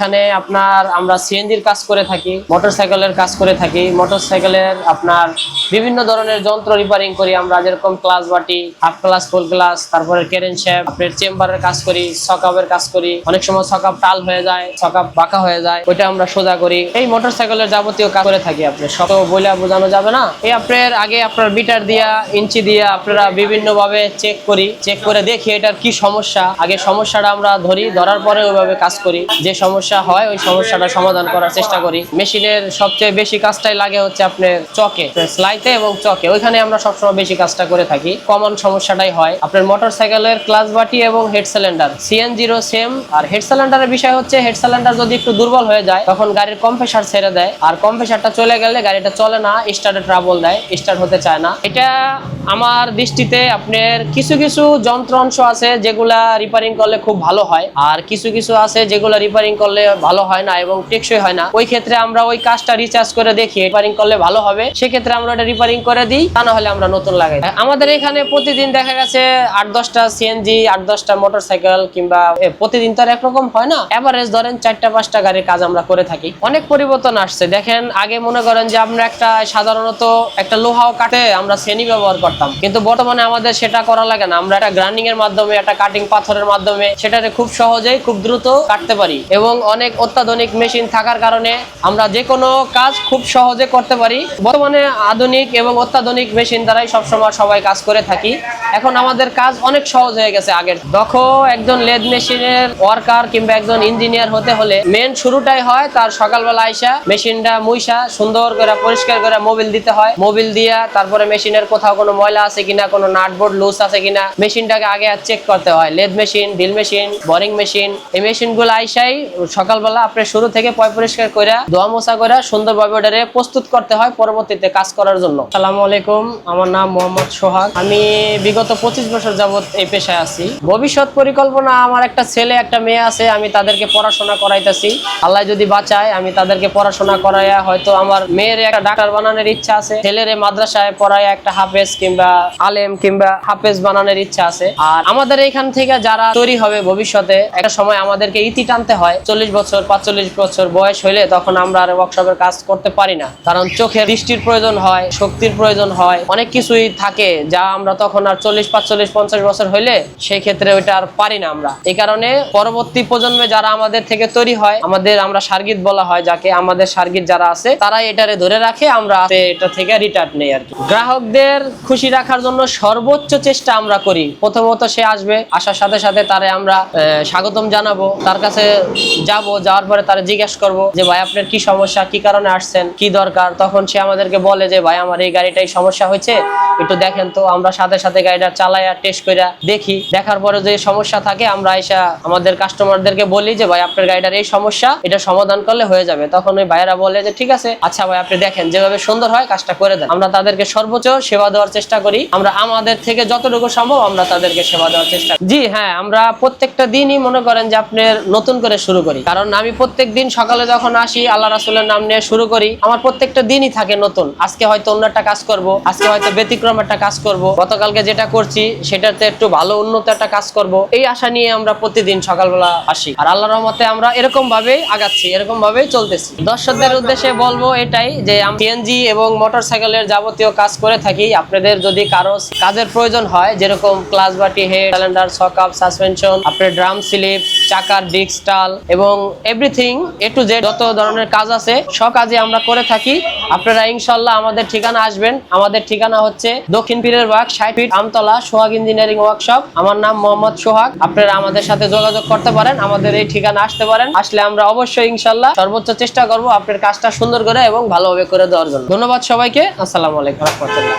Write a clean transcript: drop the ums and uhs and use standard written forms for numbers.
এখানে আপনার আমরা সিএনজির কাজ করে থাকি, মোটরসাইকেলের কাজ করে থাকি। মোটরসাইকেলের আপনার বিভিন্ন ধরনের যন্ত্র রিপেয়ারিং করি আমরা, যেরকম ক্লাস বাটি, হাফ ক্লাস, ফুল ক্লাস, তারপরে কেরেন শেপ, আপনার চেম্বারের কাজ করি, সকাপের কাজ করি। অনেক সময় সকাপ টাল হয়ে যায়, সকাপ বাঁকা হয়ে যায়, ওইটা আমরা সোজা করি। এই মোটরসাইকেলের যাবতীয় কাজ করে থাকি। আপনি শত বলে বোঝানো যাবে না। এই আপনার আগে আপনার মিটার দিয়া, ইঞ্চি দিয়া আপনারা বিভিন্ন ভাবে চেক করি, চেক করে দেখি এটার কি সমস্যা। আগে সমস্যাটা আমরা ধরি, ধরার পরে ওইভাবে কাজ করি। যে সমস্যা হয় ওই সমস্যাটা সমাধান করার চেষ্টা করি। মেশিনের সবচেয়ে বেশি কাজটাই লাগে হচ্ছে আপনার চকে, স্লাইতে এবং চকে, ওইখানে আমরা সবসময় বেশি কাজটা করে থাকি। কমন সমস্যাটাই হয় আপনার মোটরসাইকেলের ক্লাচ বাটি এবং হেড সিলিন্ডার। সিএনজিরও সেম। আর হেড সিলিন্ডারের বিষয় হচ্ছে, হেড সিলিন্ডার যদি একটু দুর্বল হয়ে যায় তখন গাড়ির কম্প্রেসার ছেড়ে দেয়, আর কম্প্রেসারটা চলে গেলে গাড়িটা চলে না, স্টার্টে ট্রাবল দেয়, স্টার্ট হতে চায় না। এটা আমার দৃষ্টিতে আপনার কিছু কিছু যন্ত্র অংশ আছে যেগুলা রিপেয়ারিং করলে খুব ভালো হয়, আর কিছু কিছু আছে যেগুলা রিপেয়ারিং করলে ভালো হয় না এবং টেকসই হয় না। ওই ক্ষেত্রে আমরা ওই কাজটা রিচার্জ করে দেখি রিপেয়ারিং করলে ভালো হবে, সেক্ষেত্রে আমরা ওটা রিপেয়ারিং করে দিই, তা না হলে আমরা নতুন লাগাই। আমাদের এখানে প্রতিদিন দেখা গেছে 8-10টা সিএনজি, 8-10টা মোটরসাইকেল, কিংবা প্রতিদিন তো আর একরকম হয় না, এভারেজ ধরেন 4টা-5টা গাড়ির কাজ আমরা করে থাকি। অনেক পরিবর্তন আসছে। দেখেন আগে মনে করেন যে আমরা সাধারণত একটা লোহাও কাটে আমরা শ্রেণী ব্যবহার করতাম, কিন্তু বর্তমানে আমাদের সেটা করা লাগে না। আমরা একটা গ্রাইন্ডিং এর মাধ্যমে, একটা কাটিং পাথরের মাধ্যমে সেটাকে খুব সহজেই, খুব দ্রুত কাটতে পারি, এবং অনেক অত্যাধুনিক মেশিন থাকার কারণে আমরা যে কোনো কাজ খুব সহজে করতে পারি। বর্তমানে আধুনিক এবং অত্যাধুনিক মেশিন দ্বারাই সবসময় সবাই কাজ করে থাকি। এখন আমাদের কাজ অনেক সহজ হয়ে গেছে। আগের দক্ষ একজন লেদ মেশিনের ওয়ার্কার কিংবা একজন ইঞ্জিনিয়ার হতে হলে মেন শুরুটাই হয় তার সকালবেলা আইসা মেশিনটা মুইসা সুন্দর করে পরিষ্কার করে মোবিল দিতে হয়। মোবিল দিয়া তারপরে মেশিনের কোথাও কোনো ময়লা আছে কিনা, কোনো নাট বোর্ড লুজ আছে কিনা, মেশিনটাকে আগে চেক করতে হয়। Lathe machine, drill machine, boring machine, এই মেশিনগুলো আইসাই সকালবেলা আপনার শুরু থেকে পরিষ্কার করে, ধোয়া মোছা করে সুন্দরভাবে ওটারে প্রস্তুত করতে হয় পরবর্তীতে কাজ করার জন্য। আসসালামু আলাইকুম, আমার নাম মোহাম্মদ সোহাগ। আমি বিগত 25 বছর যাবত এই পেশায় আছি। ভবিষ্যৎ পরিকল্পনা, আমার একটা ছেলে একটা মেয়ে আছে, আমি তাদেরকে পড়াশোনা করাইতেছি। আল্লাহ যদি বাঁচায় আমি তাদেরকে পড়াশোনা করাইয়া, হয়তো আমার মেয়ের একটা ডাক্তার বানানোর ইচ্ছা আছে, ছেলের মাদ্রাসায় পড়াইয়া একটা হাফেজ কিংবা আলেম কিংবা হাফেজ বানানোর ইচ্ছা আছে। আর আমাদের এখান থেকে যারা তৈরি হবে ভবিষ্যতে, একটা সময় আমাদেরকে ইতি টানতে হয়। 40 বছর 45 বছর বয়স হইলে তখন আমরা আর ওয়ার্কশপের কাজ করতে পারি না, কারণ চোখের দৃষ্টির প্রয়োজন হয়, শক্তির প্রয়োজন হয়, অনেক কিছুই থাকে যা আমরা তখন আর 40, 45, 50 বছর হইলে সেই ক্ষেত্রে ওইটা আর পারি না আমরা। এই কারণে পরবর্তী প্রজন্মে যারা আমাদের থেকে তৈরি হয়, আমরা সার্গিত বলা হয় যাকে, আমাদের সার্গিত যারা আছে তারা এটারে ধরে রাখে, আমরা এটা থেকে রিটার্ন নেই আর কি। গ্রাহকদের খুশি রাখার জন্য সর্বোচ্চ চেষ্টা আমরা করি। প্রথমত সে আসবে, আসার সাথে সাথে তারে আমরা স্বাগতম জানাবো, তার কাছে যাওয়ার পরে তারা জিজ্ঞেস করবো যে ভাই আপনার কি সমস্যা, কি কারণে আসছেন, কি দরকার। তখন সে আমাদেরকে বলে যে ভাই আমার এই গাড়িটাই সমস্যা হয়েছে, একটু দেখেন তো। আমরা সাথে সাথে গাড়িটা চালাইয়া টেস্ট করে দেখি, দেখার পরে যে সমস্যা থাকে আমরা আইসা আমাদের কাস্টমারদেরকে বলি যে ভাই আপনার গাড়িটার এই সমস্যা, এটা সমাধান করলে হয়ে যাবে। তখন ওই ভাইয়েরা বলে যে ঠিক আছে, আচ্ছা ভাই আপনি দেখেন যেভাবে সুন্দর হয় কাজটা করে দেন। আমরা তাদেরকে সর্বোচ্চ সেবা দেওয়ার চেষ্টা করি। আমরা আমাদের থেকে যতটুকু সম্ভব আমরা তাদেরকে সেবা দেওয়ার চেষ্টা করি। জি হ্যাঁ, আমরা প্রত্যেকটা দিনই মনে করেন যে আপনার নতুন করে শুরু করি, কারণ আমি প্রত্যেক দিন সকালে যখন আসি আল্লাহ রাসূলের নাম নিয়ে শুরু করি। আমার প্রত্যেকটা দিনই থাকে নতুন। আজকে হয়তো অন্য একটা কাজ করব, আজকে হয়তো ব্যতিক্রম একটা কাজ করব, গতকালকে যেটা করছি সেটাতে একটু ভালো উন্নত একটা কাজ করব, এই আশা নিয়ে আমরা প্রতিদিন সকালবেলা আসি। আর আল্লাহর রহমতে আমরা এরকম ভাবেই আগাচ্ছি, এরকম ভাবেই চলতেছি। দর্শকদের উদ্দেশ্যে বলবো এটাই যে আমি সিএনজি এবং মোটরসাইকেলের যাবতীয় কাজ করে থাকি। আপনাদের যদি কারো কাজের প্রয়োজন হয়, যেরকম ক্লাচ বাটি, হেড সিলিন্ডার, সকাপ, সাসপেনশন, আপনার ড্রাম স্লিপ, চাকার ডিস্ক স্টাল এবং এভরিথিং এ টু জেড যত ধরনের কাজ আছে সব কাজই আমরা করে থাকি। আপনারা ইনশাআল্লাহ আমাদের ঠিকানা আসবেন। আমাদের ঠিকানা হচ্ছে দক্ষিণ পীরের বাগ, 60 ফিট, আমতলা, সোহাগ ইঞ্জিনিয়ারিং ওয়ার্কশপ। আমার নাম মোহাম্মদ সোহাগ। আপনারা আমাদের সাথে যোগাযোগ করতে পারেন, আমাদের এই ঠিকানা আসতে পারেন। আসলে আমরা অবশ্যই ইনশাআল্লাহ সর্বোচ্চ চেষ্টা করব আপনার কাজটা সুন্দর করে এবং ভালোভাবে করে দেওয়ার জন্য। ধন্যবাদ সবাইকে। আসসালামু আলাইকুম ওয়া রাহমাতুল্লাহ।